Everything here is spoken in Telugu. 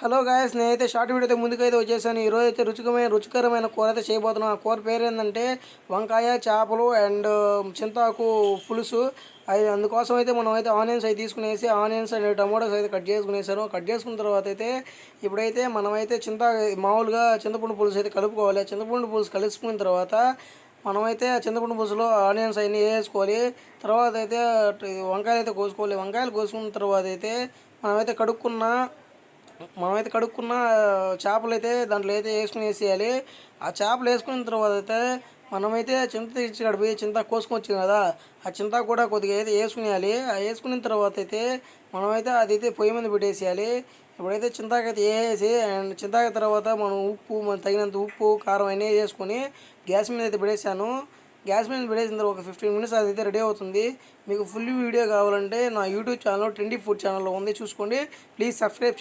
హలో గాయస్, నేనైతే షార్ట్ వీడియోతో ముందుకైతే వచ్చేసాను. ఈరోజు అయితే రుచికరమైన కూర అయితే చేయబోతున్నాం. ఆ కూర పేరు ఏంటంటే వంకాయ, చేపలు అండ్ చింతాకు పులుసు. అందుకోసం అయితే మనం అయితే ఆనియన్స్ అయితే తీసుకునేసి ఆనియన్స్ అండ్ టమోటాస్ అయితే కట్ చేసుకునేసాను. కట్ చేసుకున్న తర్వాత అయితే ఇప్పుడైతే మనమైతే మామూలుగా చింతపండు పులుసు అయితే కలుపుకోవాలి. చింతపండు పులుసు కలుసుకున్న తర్వాత మనమైతే చింతపండు పులుసులో ఆనియన్స్ అవన్నీ వేసుకోవాలి. తర్వాత అయితే వంకాయలు అయితే కోసుకోవాలి. వంకాయలు కోసుకున్న తర్వాత అయితే మనమైతే కడుక్కున్న చేపలు అయితే దాంట్లో అయితే వేసేయాలి. ఆ చేపలు వేసుకున్న తర్వాత అయితే మనమైతే చింత తెచ్చి పోయి చింత కోసుకొని కదా, ఆ చింత కూడా కొద్దిగా అయితే వేసుకునేయాలి. ఆ వేసుకున్న తర్వాత అయితే మనమైతే అది అయితే పొయ్యి మీద పెట్టేసేయాలి. ఇప్పుడైతే చింతాకైతే వేసేసి అండ్ చింతాక తర్వాత మనం తగినంత ఉప్పు కారం అన్నీ వేసుకొని గ్యాస్ మీద అయితే పెట్టేసాను. గ్యాస్ మీద పెట్టేసిన తర్వాత ఒక 15 మినిట్స్ అది అయితే రెడీ అవుతుంది. మీకు ఫుల్ వీడియో కావాలంటే నా యూట్యూబ్ ఛానల్ ట్రెండీ ఫుడ్ ఛానల్లో ఉంది, చూసుకోండి. Please subscribe